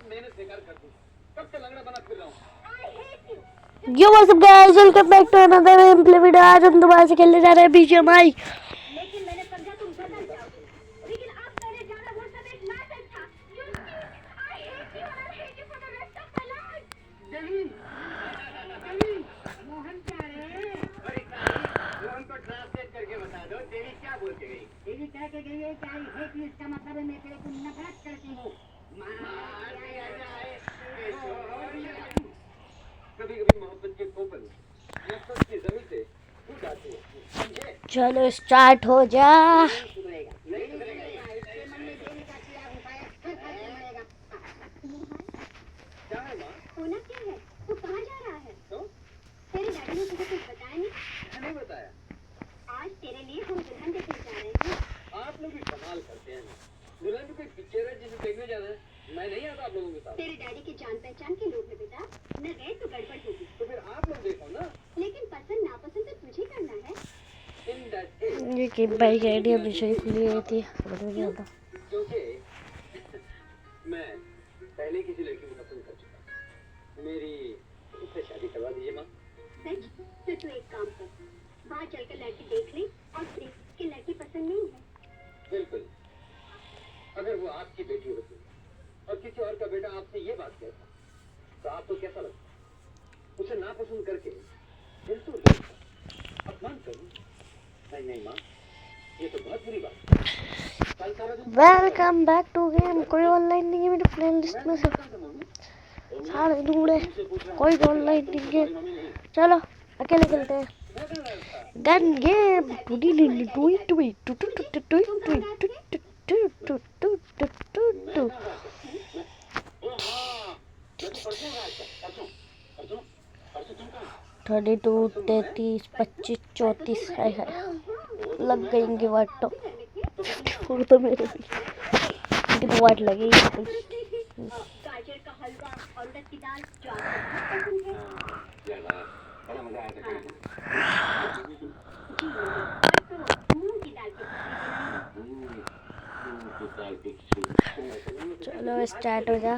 Yo what's up guys, welcome back to another game video. आज हम दोबारा से खेलने जा रहे हैं बीजीएमआई। लेकिन मैंने समझा तुम बदल जाओगे, लेकिन अब मैंने जाना वो सब एक मैसेज था। I hate you and I hate you for the rest of my life. जमीन, मोहन प्यारे, मोहन को ट्रांसलेट करके बता दो देवी क्या बोल के गई। देवी कह के गई है कि I hate you, इसका मतलब है मैं तेरे को नफरत करती हूँ। कभी-कभी मोहब्बत के कोपल नफरत की जमीन से टूट जाती है। चलो स्टार्ट हो जा। होना क्या है? तू कहाँ जा रहा है? तो? तेरे डैडी ने तुझे कुछ बताया नहीं? नहीं बताया। आज तेरे लिए हम दुल्हन देखने जा रहे हैं। आप लोग भी कमाल करते हैं। दुल्हन की कोई पिक्चर है जिसे देखने जाना है? मैं नहीं आता आप लोगों के साथ। तेरे डैडी के जान पहचान के लोग हैं बेटा, न गए तो गड़बड़ होगी। तो फिर आप लोग देखो ना। लेकिन पसंद नापसंद तो तुझे करना है। इन दैट केस ये गेम बाई की आईडी हमेशा ही खुली रहती है, समझ में नहीं आता। क्योंकि मैं पहले किसी लड़की को पसंद कर चुका हूँ। मेरी उससे शादी करवा दीजिए माँ। सच? तो तू एक काम कर, बाहर चलकर लड़की देख ले और देख कि लड़की पसंद नहीं है। बिल्कुल। अगर वो आपकी बेटी होती और किसी और का बेटा आपसे ये बात कहता तो आपको कैसा लगता? उसे नापसंद करके दिल तो अपमान करूं? नहीं माँ, ये तो बहुत बुरी बात है। Welcome back to game. कोई ऑनलाइन नहीं है मेरे प्लेलिस्ट में से, सारे ढूंढे, कोई ऑनलाइन नहीं है। चलो अकेले खेलते हैं गन गेम। थर्टी टू 33 25 34 है लग गएंगे वाट तो तो मेरे भी लेकिन वाट लगेगी। गाजर का हलवा और उड़द की दाल जो आपको बहुत पसंद है। बड़ा मजा आया था। मूंग की दाल की चलो स्टार्ट हो जा।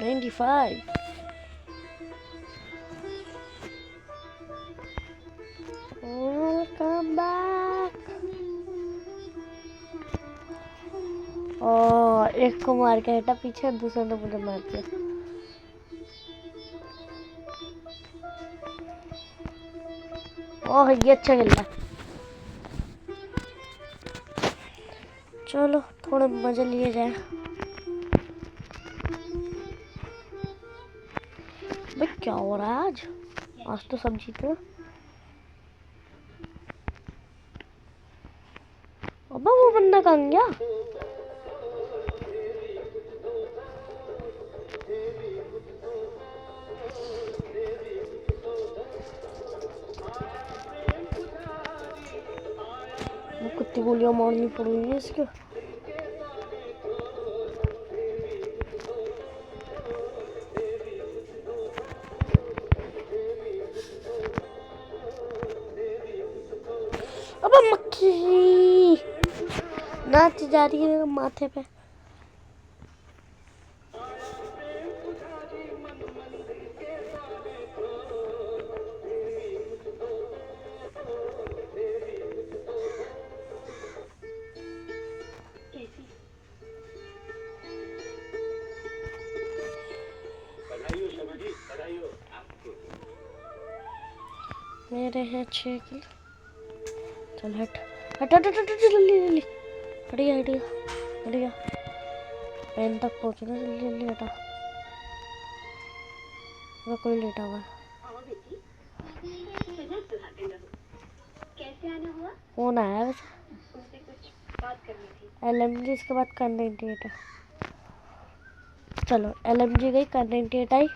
95 Welcome back। और एक को मार के हटा पीछे, दूसरे ने मुझे मार दिया। ओह ये अच्छा खेल रहा। चलो थोड़े मजे लिए जाए। भाई क्या हो रहा है आज तो सब जीते। अबा वो बंदा कहाँ गया? वो कितनी गोलियां मारनी पड़ेंगी इसके। अबे मक्खी नाच जा रही है माथे पे। मेरे हैं 6 किलो। चल हट हट हट हट जल्दी हटिया हटिया हटिया। पेन तक पहुँचना, जल्दी जल्दी हटा। वो कोई लेटा हुआ है। कैसे आना हुआ? फोन आया वैसे, उनसे कुछ बात करनी थी। LMG इसके बाद कर 98 है। चलो LMG गई, कर 98 आई।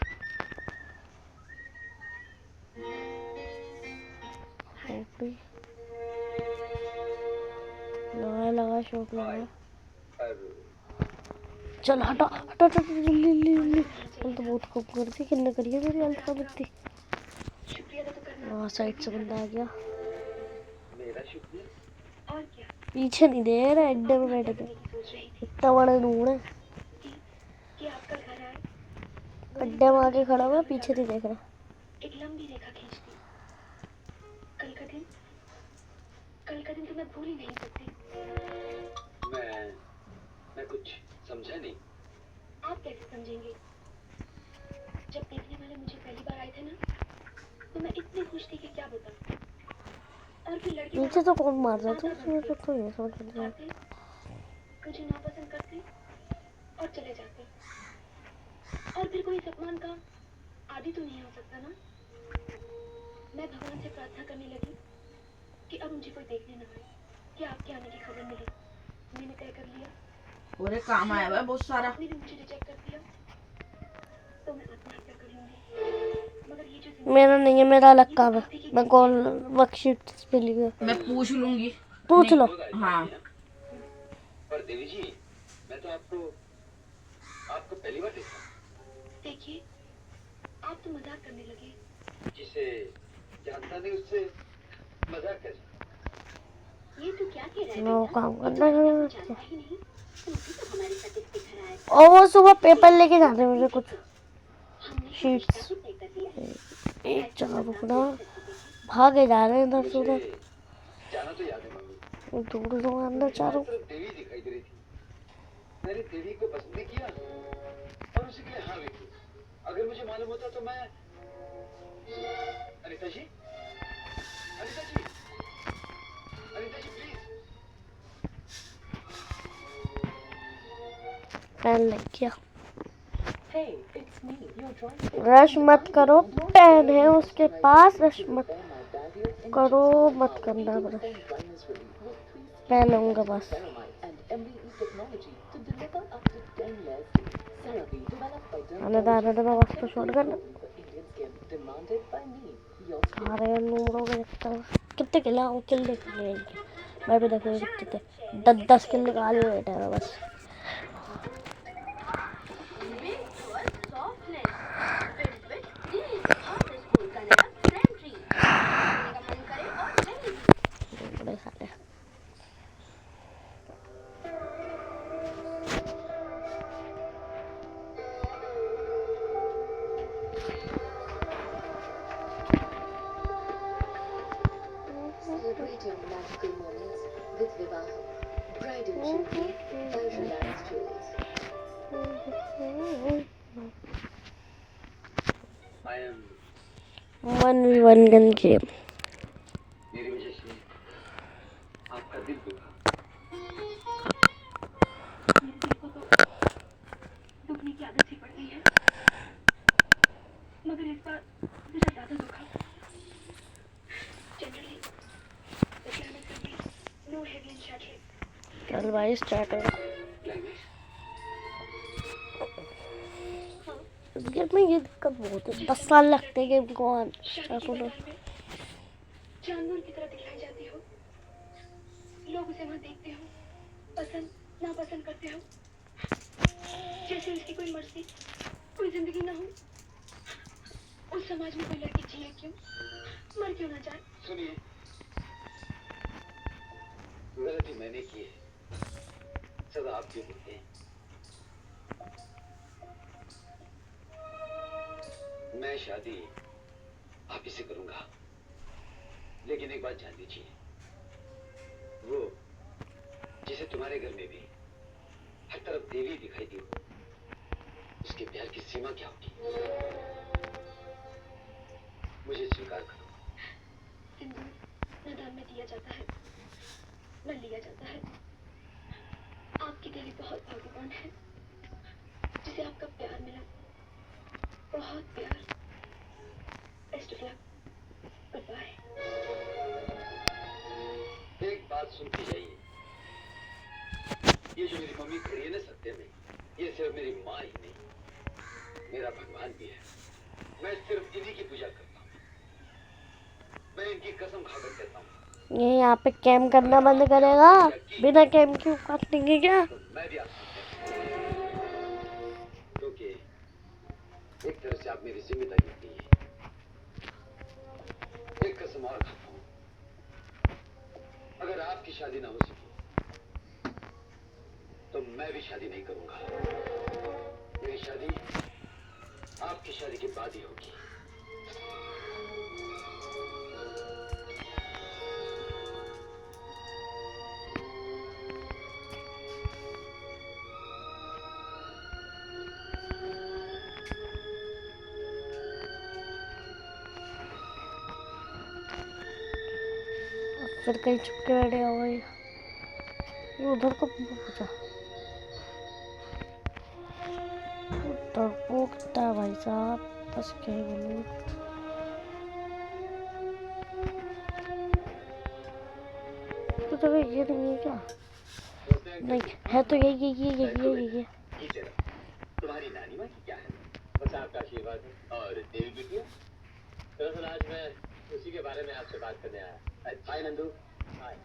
लगा शौक लगा। चल हटा हटा हटा जल्दी तो बहुत खूब करती किन्ने करिए मेरी हेल्थ का बत्ती। साइड से बंदा आ गया। पीछे नहीं दे रहा, अड्डे में बैठ के इतना बड़ा नूड़ है। गड्ढे में आके खड़ा हुआ, पीछे नहीं देख रहा। एक लंबी रेखा खींच दी। कल का दिन तो मैं भूल ही नहीं सकती। मैं कुछ समझा नहीं। आप कैसे समझेंगे? जब देखने वाले मुझे पहली बार आए थे ना, तो मैं इतनी खुश थी कि क्या बताऊं। और फिर लड़की नीचे तो कौन मार रहा था? मुझे तो ये समझ नहीं आया। आते, मुझे नापसंद करते और चले जाते। और फिर कोई इस अपमान का आदि तो नहीं हो सकता ना। मैं भगवान से प्रार्थना करने लगी कि अब मुझे कोई देखने ना आए, कि आपके आने की खबर मिली। मैंने तय कर लिया, पूरे काम आया हुआ है बहुत सारा। आपने भी मुझे रिजेक्ट कर दिया तो मैं आत्महत्या कर लूंगी। मगर ये जो मेरा नहीं है, मेरा अलग काम है। मैं कॉल वर्कशीट पे लिखा। मैं पूछ लूंगी। पूछ लो। हाँ पर देवी जी, मैं तो आपको पहली बार देखा। देखिए, आप तो मजाक करने लगे। जिसे जानता नहीं उससे मजाक कैसे? ये तो क्या कह रहा है नो बेटा? काम ये करना तो है। जानता ही नहीं। तुम भी तो हमारे साथ इसके घर आए। और वो सुबह पेपर लेके जाते हैं मुझे कुछ हमने शीट्स। रिश्ता ही तय कर लिया है। एक जगह रुकना, भागे जा रहे हैं इधर से उधर। जाना तो याद है मम्मी। दूर दो अंदर चारों। सिर्फ देवी दिखाई दे रही थी। मैंने देवी को पसंद नहीं किया और उसी के लिए हाँ भी की। अगर मुझे मालूम होता तो मैं अनीता जी प्लीज। पेन लग गया। रश मत करो, पेन है उसके पास। रश मत करो, मत करना रश। पेन है उनके पास। आने दे मैं वक्त छोड़ कर आ रहे हैं नूरों के कितने किल देख लिए इनके। मैं भी देखूंगी कितने थे। 10 किल निकाल बैठा है बस। बड़े साले Celebrate your magical moments with Vivaho. Bride and jewelry by Reliance Jewels. I am 1v1 gun game. मेरी वजह से आपका दिल दुखा। मेरे दिल को तो दुखने की आदत सी पड़ गई है, मगर इस बार जरा ज्यादा दुखा। Generally no heavy and shattering. चल भाई स्टार्ट हो। इस गेम में ये दिक्कत बहुत है, 10 साल लगते हैं गेम को स्टार्ट होने। जानवर की तरह दिखाई जाती हो, लोग उसे वहां देखते हो, पसंद नापसंद करते हो, जैसे उसकी कोई मर्जी, कोई जिंदगी ना हो। उस समाज में कोई लड़की जिए क्यों, मर क्यों ना जाए? सुनिए, गलती मैंने की है, सजा आप क्यों देते हैं? मैं शादी आप ही से करूंगा, लेकिन एक बात जान लीजिए, वो जिसे तुम्हारे घर में भी हर तरफ देवी दिखाई दी, उसके प्यार की सीमा क्या होगी? मुझे स्वीकार करो। सिंदूर न दान में दिया जाता है, न लिया जाता है। आपकी दिली बहुत भाग्यवान है जिसे आपका प्यार मिला, बहुत प्यार। Best of luck, good bye. एक बात सुनती जाइए, ये जो मेरी मम्मी खड़ी है ना सत्य में, ये सिर्फ मेरी माँ ही नहीं, मेरा भगवान भी है। मैं सिर्फ इन्हीं की पूजा करता हूँ, मैं इनकी कसम खाकर कहता हूँ। ये यहाँ पे कैम करना बंद करेगा? बिना कैम क्यों काटेंगे क्या? तो मैं भी आपसे क्योंकि एक तरह से आप मेरी जिम्मेदारी होती है। एक कसम और खाता हूँ, अगर आपकी शादी ना हो सकी तो मैं भी शादी नहीं करूंगा। मेरी शादी शादी के बाद ही होगी। फिर कहीं चुपके बैठे हो गए, ये उधर को पूछा। डरपोकता है भाई साहब, बस क्या ही बोलूं। तो जगह ये नहीं है क्या? नहीं है तो यही ये। तुम्हारी नानी माँ की क्या है? बस आपका आशीर्वाद है। और देवी बिटिया, दरअसल आज मैं उसी के बारे में आपसे बात करने आया। हाय नंदू। हाय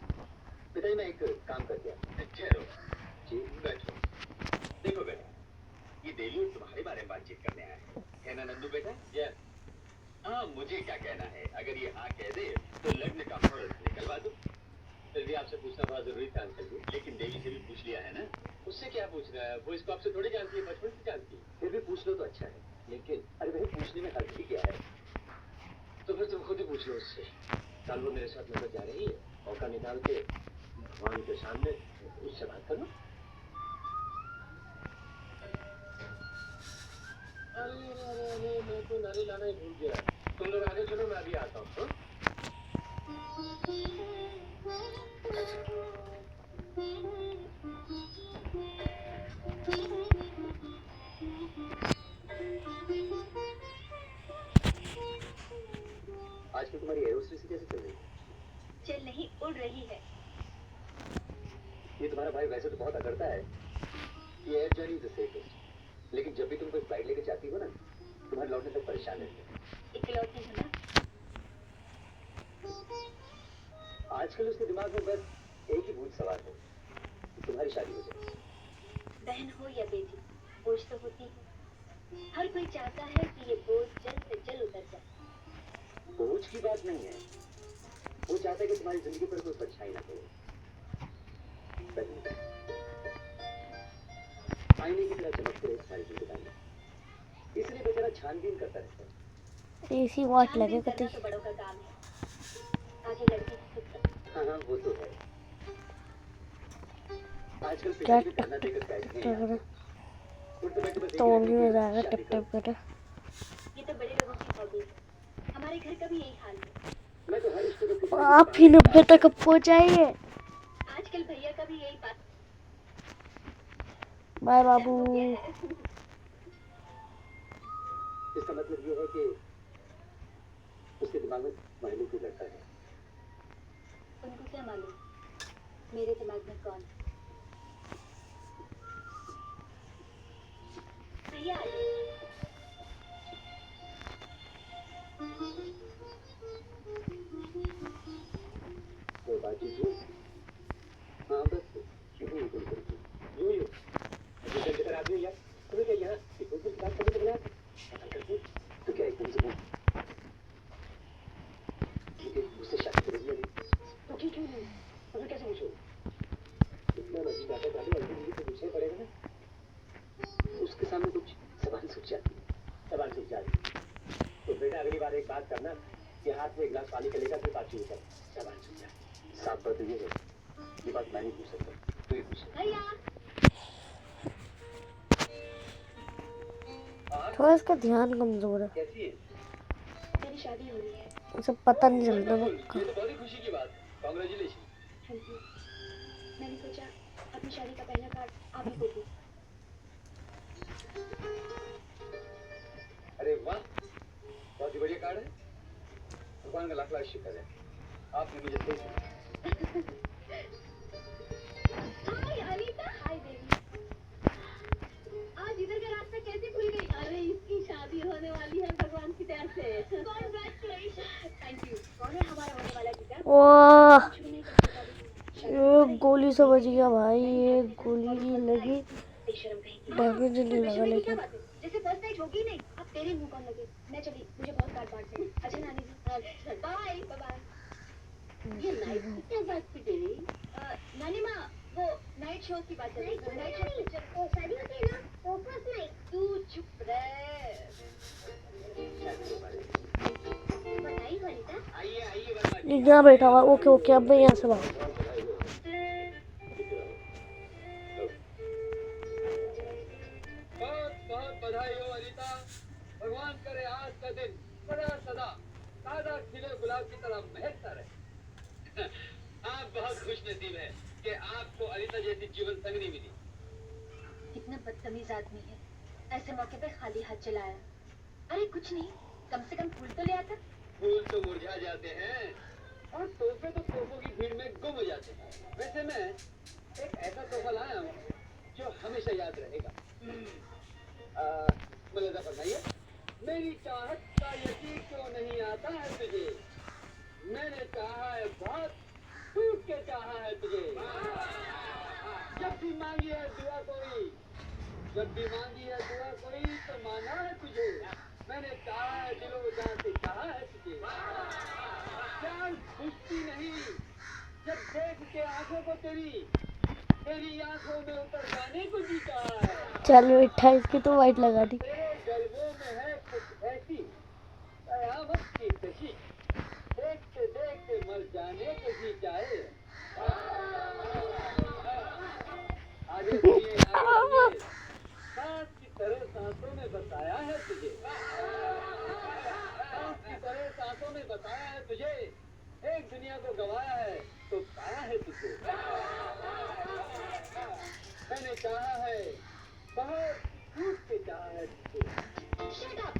पिताजी, मैं एक काम कर दिया। ठहरो जी, बैठो। देखो बेटा, ये देवी तुम्हारे बारे में बातचीत करने आया है ना नंदू बेटा? यस। हाँ, मुझे क्या कहना है, अगर ये हाँ कह दे तो लग्न का मुहूर्त निकलवा दो। फिर भी आपसे पूछना बहुत जरूरी था अंकल जी, लेकिन देवी से भी पूछ लिया है ना। उससे क्या पूछना है, वो इसको आपसे थोड़ी जानती है, बचपन से जानती है। फिर भी पूछ लो तो अच्छा है, लेकिन अरे भाई पूछने में हर्ज भी क्या है? तो फिर तुम खुद ही पूछ लो उससे। कल वो मेरे साथ नजर जा रही है, मौका निकाल के भगवान के सामने उससे बात कर लो। अरे मैं तो नारे लाना ही भूल गया। तुम लोग आगे चलो, मैं अभी आता हूँ। आजकल तुम्हारी एरोस्टेसी कैसे चल रही है? चल नहीं, उड़ रही है। ये तुम्हारा भाई वैसे तो बहुत अकड़ता है। ये air journey is the safest, लेकिन जब भी तुम कोई फ्लाइट लेके जाती हो ना, तुम्हारे लौटने तक परेशान रहते हैं। इकलौती हो ना। आजकल उसके दिमाग में बस एक ही भूत सवार है, तुम्हारी शादी हो जाए। बहन हो या बेटी, बोझ तो होती है। हर कोई चाहता है कि ये बोझ जल्द से जल्द उतर जाए। बोझ की बात नहीं है, वो चाहता है कि तुम्हारी जिंदगी पर कोई परछाई ना पड़े। आईने की तरह चमकते रहे तुम्हारी जिंदगी, इसलिए बेचारा छानबीन करता रहता है। एसी वाट लगे करना कति। तो बड़ों का काम है, आगे लड़की की फिक्र। हाँ हाँ, वो तो है। आजकल क्या पिताजी भी धरना देकर बैठे हैं यहाँ पे। उठते बैठे बस एक तो ही भी लड़की मजा आएगा शादी टिप करो। टिप करे। ये तो बड़े लोगों की हॉबी है, हमारे घर का भी यही हाल है। मैं तो हर रिश्ते को किसी न आप किसी ही बहाने 90 तक पहुंचाइए। आजकल भैया का भी यही बात बाय बाबू। हो गया है। इसका मतलब ये है कि उसके दिमाग में महिला कोई लड़का है। उनको क्या मालूम मेरे दिमाग में कौन है। भैया आ गए। कोई बातचीत हुई? हाँ बस यूं ही गुल करती यूं मुझे चल कर आदमी यार, तुम्हें क्या यहाँ इतनी कुछ बात करने को बुलाया था? पता करती तो क्या एकदम से बोल, ठीक है उससे शादी करेगी अभी तो ठीक क्यों नहीं? तो फिर कैसे पूछो? इतना मर्जी बातें कर लो, अंतिम तो पूछना ही पड़ेगा ना। उसके सामने कुछ जबान सूख जाती है, जबान सूख जाती है। तो बेटा अगली बार एक बात करना कि हाथ में एक गिलास पानी का लेकर फिर बात शुरू कर, जबान सूख जाती है। साफ बात तो ये है, ये बात मैं नहीं पूछ सकता, तू ही पूछ। भैया थोड़ा इसका ध्यान कमजोर है, कैसी है? मेरी शादी हो रही है। उसे पता नहीं चलता ये पक्का। तो बहुत ही खुशी की बात है, कांग्रेचुलेशन। Thank you. मैंने सोचा अपनी शादी का पहला कार्ड आप ही को दूं। अरे वाह, बहुत ही बढ़िया कार्ड है। भगवान का लाख लाख शुक्र है, आपने मुझे सही सुना। हाय अनीता, हाय देवी। आज इधर का रास्ता कैसे खुल गई? अरे इसकी शादी होने वाली है भगवान की दया से। कांग्रेचुलेशन। Thank you. कौन है हमारा होने वाला जीजा? वाह, कुछ भी नहीं कर सकता। ये गोली से बच गया भाई, ये गोली नहीं लगी, बेशरम कहीं की। डैमेज नहीं लगा बेशरम की क्या लेकिन। बात है? जैसे फर्स्ट नाइट होगी नहीं, अब तेरे मुंह कौन लगे? मैं चली, मुझे बहुत काट पाट है। अच्छा नानी जी, बाय बाय। ये नाइट क्या बात की देवी? नानी माँ, वो नाइट शो की बात चल रही है। नाइट शो शादी होती है ना, तो फर्स्ट नाइट। तू चुप रह। यहाँ बैठा हुआ। ओके ओके, अब मैं यहाँ से भाग। बहुत बहुत बधाई हो अनीता। भगवान करे आज का दिन सदा सदा ताजा खिले गुलाब की तरह महकता रहे। आप बहुत खुश नसीब है कि आपको अनीता जैसी जीवन संगनी मिली। कितना बदतमीज आदमी है, ऐसे मौके पे खाली हाथ चलाया। अरे कुछ नहीं, कम से कम फूल तो ले आता। फूल तो मुरझा जाते हैं और तोहफे तो तोहफों की भीड़ में गुम हो जाते हैं। वैसे मैं एक ऐसा तोहफा लाया हूँ जो हमेशा याद रहेगा। मलेदा फरमाइए। मेरी चाहत का यकीन क्यों नहीं आता है तुझे, मैंने चाहा है बहुत, टूट के चाहा है तुझे। जब भी मांगी है दुआ कोई, जब भी मांगी है दुआ कोई तो मांगा है तुझे, मैंने चाहा है दिलो जान से चाहा है तुझे। जान बुझती नहीं जब देख के आंखों को तेरी, तेरी आंखों में उतर जाने को जी चाहा है। चल 28 की तो वाइट लगा दी। तेरे गल्बों में है कुछ ऐसी कयामत की कशी, देखते देखते मर जाने को जी चाहे। आगे सुनिए, सांस की तरह सांसों में बसाया है तुझे, सांस की तरह सांसों में बसाया है तुझे, एक दुनिया को गवाया है तो पाया है तुझे। मैंने चाहा है बहुत, टूट के चाहा है तुझे। Shut up!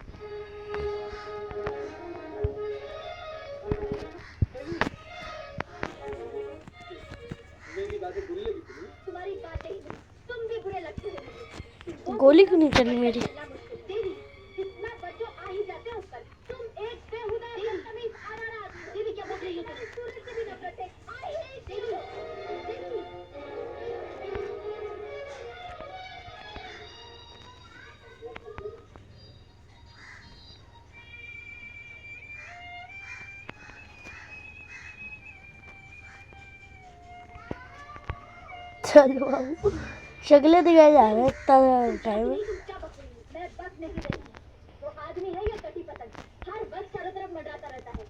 मेरी बातें बुरी लगी तुम्हें? तुम्हारी बातें ही नहीं, तुम भी बुरे लगते हो मुझे। गोली क्यों नहीं चली मेरी? चलना मुश्किल, देवी, जितना बच्चों आ ही जाते हो ऊपर। तुम एक बेहुदा बदतमीज आवारा आदमी हो। देवी क्या बोल रही हो तुम? सूरज से भी नफरत है। I hate देवी, देवी। चलो बाबू, शक्लें दिखाई जा रहे हैं इतना टाइम। चुपचाप अपनी, मैं बस नहीं रही। वो आदमी है या कटी पतंग, हर वक्त चारों तरफ मंडराता रहता है।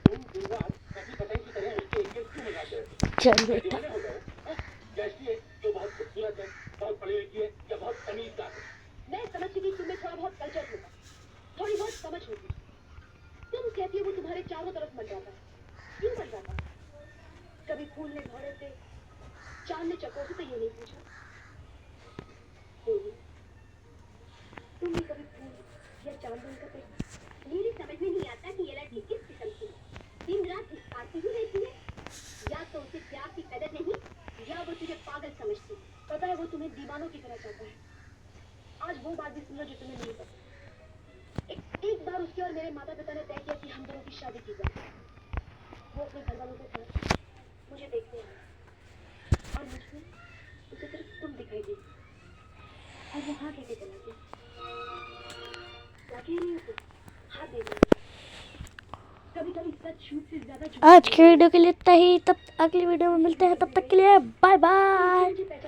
तुम पूरा कटी पतंग की तरह उसके इर्द क्यों लगाते हो? चल बेटा, दीवाने हो गए हो? कैसी है जो बहुत खूबसूरत है, बहुत पढ़ी लिखी है या बहुत तमीज़दार है? मैं समझती थी तुम्हें थोड़ा बहुत कल्चर होगा, थोड़ी बहुत समझ होगी। तुम कहती हो वो तुम्हारे चारों तरफ मंडराता है। क्यों मंडराता है? कभी फूल ने घोड़े से, चांद ने चकोर से तो ये नहीं पूछा। देवी, तुम भी कभी फूल या चांद बनकर देखो। मेरी समझ में नहीं आता कि ये लड़की किस किस्म की है। दिन रात इस पार्टी ही रहती है, या तो उसे प्यार की कदर नहीं, या वो तुझे पागल समझती है। पता है वो तुम्हें दीवानों की तरह चाहता है। आज वो बात भी सुनो जो तुम्हें नहीं पता। एक बार उसके और मेरे माता पिता ने तय किया कि हम दोनों की शादी की जाए। वो अपने घर वालों के साथ मुझे देखने आया और मुझमें उसे सिर्फ तुम दिखाई दी और वो हाँ कहके चला गया। क्या कह रही हो तुम? हाँ दे रही। कभी कभी सच झूठ से ज्यादा झूठ आज की वीडियो के लिए इतना ही। तब अगली वीडियो में मिलते हैं, तब तक के लिए बाय बाय। मुझे